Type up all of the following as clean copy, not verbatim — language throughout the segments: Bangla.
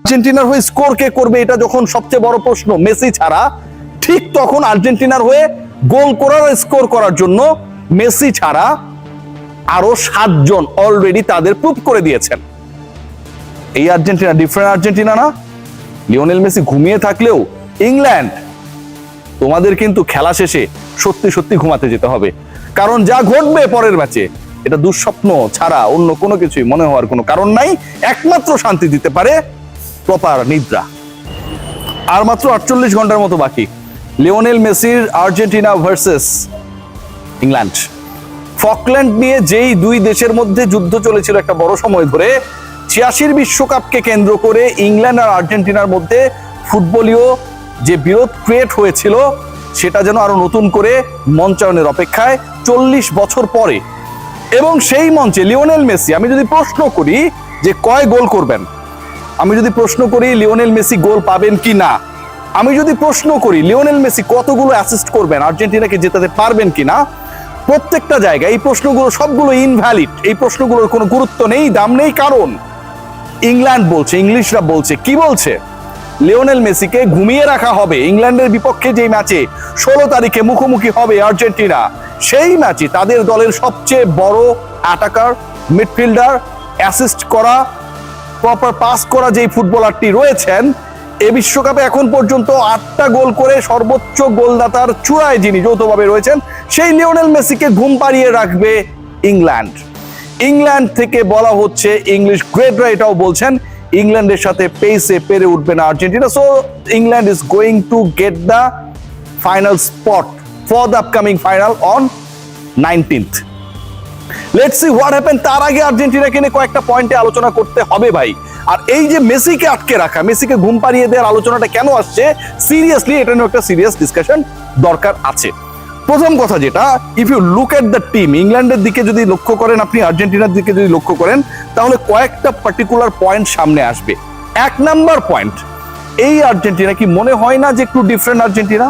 আর্জেন্টিনার হয়ে স্কোর কে করবে এটা যখন সবচেয়ে বড় প্রশ্ন মেসি ছাড়া, ঠিক তখন আর্জেন্টিনার হয়ে গোল করার স্কোর করার জন্য মেসি ছাড়া আরো 7 জন অলরেডি তাদের প্রুভ করে দিয়েছেন। এই আর্জেন্টিনা ডিফারেন্ট আর্জেন্টিনা না। লিওনেল মেসি ঘুমিয়ে থাকলেও ইংল্যান্ড তোমাদের কিন্তু খেলা শেষে সত্যি সত্যি ঘুমাতে যেতে হবে, কারণ যা ঘটবে পরের ম্যাচে এটা দুঃস্বপ্ন ছাড়া অন্য কোনো কিছুই মনে হওয়ার কোনো কারণ নাই। একমাত্র শান্তি দিতে পারে প্রপার নিদ্রা। আর মাত্র 48 ঘন্টার মতো বাকি লিওনেল মেসির আর্জেন্টিনা ভার্সেস ইংল্যান্ড। ফকল্যান্ড নিয়ে যেই দুই দেশের মধ্যে যুদ্ধ চলেছিল একটা বড় সময় ধরে, 86 বিশ্বকাপকে কেন্দ্র করে ইংল্যান্ড আর আর্জেন্টিনার মধ্যে ফুটবলীয় যে বিরোধ ক্রিয়েট হয়েছিল সেটা যেন আরো নতুন করে মঞ্চায়নের অপেক্ষায় 40 বছর পরে। এবং সেই মঞ্চে লিওনেল মেসি, আমি যদি প্রশ্ন করি যে কয় গোল করবেন, আমি যদি প্রশ্ন করি লিওনেল মেসি গোল পাবেন কি না, আমি যদি প্রশ্ন করি লিওনেল মেসি কতগুলো অ্যাসিস্ট করবেন, আর্জেন্টিনাকে জেতাতে পারবেন কিনা, প্রত্যেকটা জায়গায় এই প্রশ্নগুলো সবগুলো ইনভ্যালিড। এই প্রশ্নগুলোর কোনো গুরুত্ব নেই, দাম নেই, কারণ ইংল্যান্ড বলছে, ইংলিশরা বলছে, কি বলছে, লিওনেল মেসিকে ঘুমিয়ে রাখা হবে। ইংল্যান্ডের বিপক্ষে যে ম্যাচে 16 তারিখে মুখোমুখি হবে আর্জেন্টিনা, সেই ম্যাচে তাদের দলের সবচেয়ে বড় অ্যাটাকার, মিডফিল্ডার, অ্যাসিস্ট করা, প্রপার পাস করা যেই ফুটবলারটি রয়েছেন, এ বিশ্বকাপে এখন পর্যন্ত 8টা গোল করে সর্বোচ্চ গোলদাতার চূড়ায় যিনি যৌথভাবে রয়েছেন, সেই লিওনেল মেসিকে ঘুম পাড়িয়ে রাখবে ইংল্যান্ড। ইংল্যান্ড থেকে বলা হচ্ছে, ইংলিশ গ্রেটরা এটাও বলছেন, ইংল্যান্ডের সাথে পেসে পেরে উঠবে না Argentina. So England is going to get the final spot for the upcoming final on 19th। Let's see what happen. তার আগে আর্জেন্টিনাকে নিয়ে কয়েকটা পয়েন্টে আলোচনা করতে হবে ভাই। আর এই যে মেসিকে আটকে রাখা, মেসিকে ঘুম পাড়িয়ে দেওয়ার আলোচনাটা কেন আসছে, সিরিয়াসলি এটা নিয়ে একটা সিরিয়াস ডিসকাশন দরকার আছে। প্রথম কথা যেটা, if you look at the team, ইংল্যান্ডের দিকে যদি লক্ষ্য করেন আপনি, আর্জেন্টিনার দিকে যদি লক্ষ্য করেন, তাহলে কয়েকটা পার্টিকুলার পয়েন্ট সামনে আসবে। 1 নাম্বার পয়েন্ট, এই আর্জেন্টিনা কি মনে হয় না যে একটু ডিফারেন্ট আর্জেন্টিনা?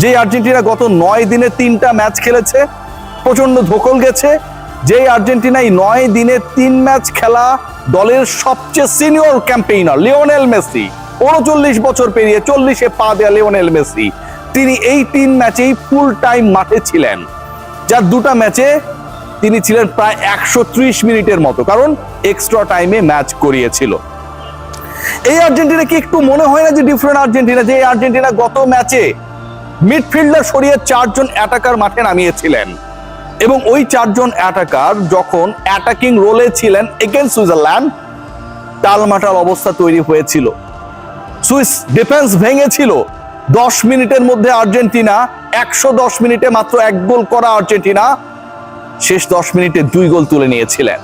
যে আর্জেন্টিনা গত 9 দিনে 3টা ম্যাচ খেলেছে, প্রচন্ড ধকল গেছে, যে আর্জেন্টিনায় 9 দিনে 3 ম্যাচ খেলা দলের সবচেয়ে সিনিয়র ক্যাম্পেইনার লিওনেল মেসি, 39 বছর পেরিয়ে 40-এ পা দেয়া লিওনেল মেসি, তিনি এই 3 ম্যাচেই ফুল টাইম মাঠে ছিলেন, যার 2টা ম্যাচে তিনি ছিলেন প্রায় 130 মিনিটের মতো, কারণ এক্সট্রা টাইমে ম্যাচ করিয়েছিল। এই আর্জেন্টিনা কি একটু মনে হয় না যে ডিফারেন্ট আর্জেন্টিনা? যে আর্জেন্টিনা গত ম্যাচে মিডফিল্ডার সরিয়ে 4 জন অ্যাটাকার মাঠে নামিয়েছিলেন, এবং ওই 4 জন অ্যাটাকার যখন অ্যাটাকিং রোলে ছিলেন এগেইনস্ট সুইজারল্যান্ড, টালমাটাল অবস্থা তৈরি হয়েছিল। Swiss defence ভেঙেছিল। 10 মিনিটের মধ্যে আর্জেন্টিনা, 110 মিনিটে মাত্র 1 গোল করা আর্জেন্টিনা শেষ 10 মিনিটে 2 গোল তুলে নিয়েছিলেন।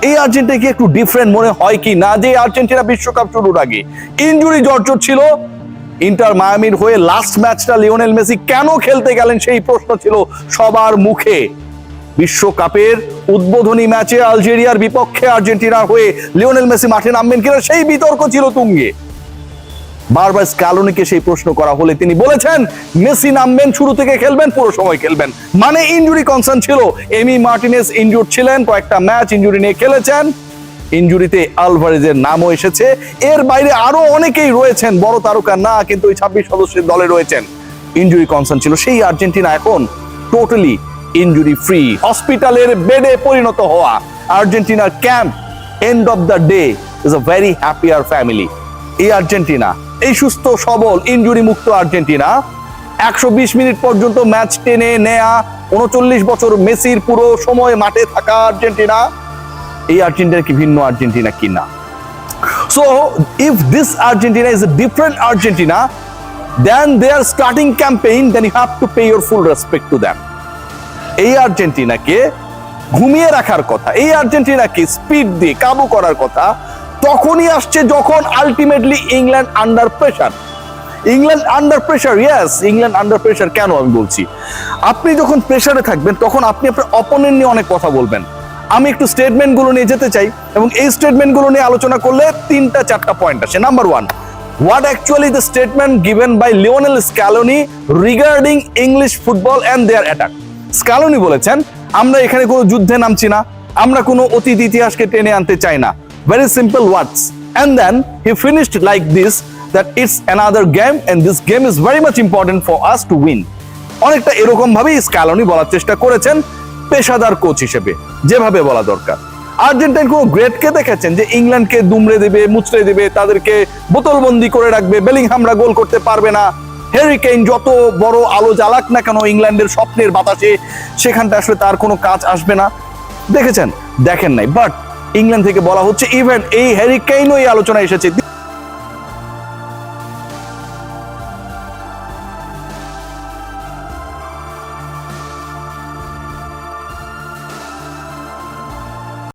এই আর্জেন্টিনা কি একটু ডিফারেন্ট মনে হয় কি না? যে আর্জেন্টিনা বিশ্বকাপ শুরুর আগে ইনজুরি জর্জর ছিল, ইন্টার মায়ামির হয়ে লাস্ট ম্যাচটা লিওনেল মেসি কেন খেলতে গেলেন সেই প্রশ্ন ছিল সবার মুখে। বিশ্বকাপের উদ্বোধনী ম্যাচে আলজেরিয়ার বিপক্ষে আর্জেন্টিনার হয়ে লিওনেল মেসি মাঠে নামবেন কিনা সেই বিতর্ক ছিল তুঙ্গে। বারবার স্ক্যালোনিকে সেই প্রশ্ন করা হলে তিনি বলেছেন মেসি নামবেন, শুরু থেকে খেলবেন, পুরো সময় খেলবেন। মানে ইনজুরি কনসার্ন ছিল। এমি মার্টিনেজ ইনজুর্ড ছিলেন, কয়েকটা ম্যাচ ইনজুরি নিয়ে খেলেছেন, ইনজুরিতে আলভারেজের নামও এসেছে। এর বাইরে আরো অনেকেই রয়েছেন, বড় তারকা না কিন্তু ওই 26 সদস্যের দলে রয়েছেন, ইনজুরি কনসার্ন ছিল। সেই আর্জেন্টিনা এখন টোটালি ইনজুরি ফ্রি, হসপিটালের বেডে পরিণত হওয়া আর্জেন্টিনার camp, end of the day is a very happier family. এই আর্জেন্টিনা, এই সুস্থ সবল ইনজুরি মুক্ত আর্জেন্টিনা, 120 মিনিট পর্যন্ত ম্যাচ টেনে নেয়া, 39 বছর মেসির পুরো সময় মাঠে থাকা আর্জেন্টিনা, এই আর্জেন্টিনা কি ভিন্ন আর্জেন্টিনা কিনা? So if this Argentina is a different Argentina then their starting campaign, then you have to pay your full respect to them. এই আর্জেন্টিনাকে ঘুমিয়ে রাখার কথা, এই আর্জেন্টিনাকে স্পিড দিয়ে কাবু করার কথা তখনই আসছে যখন ultimately England under pressure. England under pressure, yes, England under pressure. কেন আমি বলছি? আপনি যখন প্রেসারে থাকবেন তখন আপনি আপনার অপোনেন্ট নিয়ে অনেক কথা বলবেন। আমি একটু স্টেটমেন্ট গুলো নিয়ে যেতে চাই, এবং এই স্টেটমেন্ট গুলো নিয়ে আলোচনা করলে 3-4টা পয়েন্ট আসে। Number 1, what actually the statement given by Lionel Scaloni regarding English football and their attack? Scaloni বলেছেন, আমরা এখানে কোনো যুদ্ধে নামছি না, আমরা কোনো অতীত ইতিহাসকে টেনে আনতে চাই না। Very simple words, and then he finished like this, that it's another game and this game is very much important for us to win. অনেকটা এরকম ভাবেই স্ক্যালোনি বলার চেষ্টা করেছেন পেশাদার কোচ হিসেবে, যেভাবে বলা দরকার। আর্জেন্টাইন কোন গ্রেটকে দেখেছেন যে ইংল্যান্ডকে দুমড়ে দেবে, মুচড়ে দেবে, তাদেরকে বোতলবন্দি করে রাখবে, বেলিংহামরা গোল করতে পারবে না, হ্যারি কেইন যত বড় আলো জ্বালাক না কেন ইংল্যান্ডের স্বপ্নের বাতাসে সেখানটা আসলে তার কোনো কাজ আসবে না? দেখেছেন? দেখেন নাই। বাট ইংল্যান্ড থেকে বলা হচ্ছে ইভেন এই হ্যারি কেইনও এই আলোচনায় এসেছে।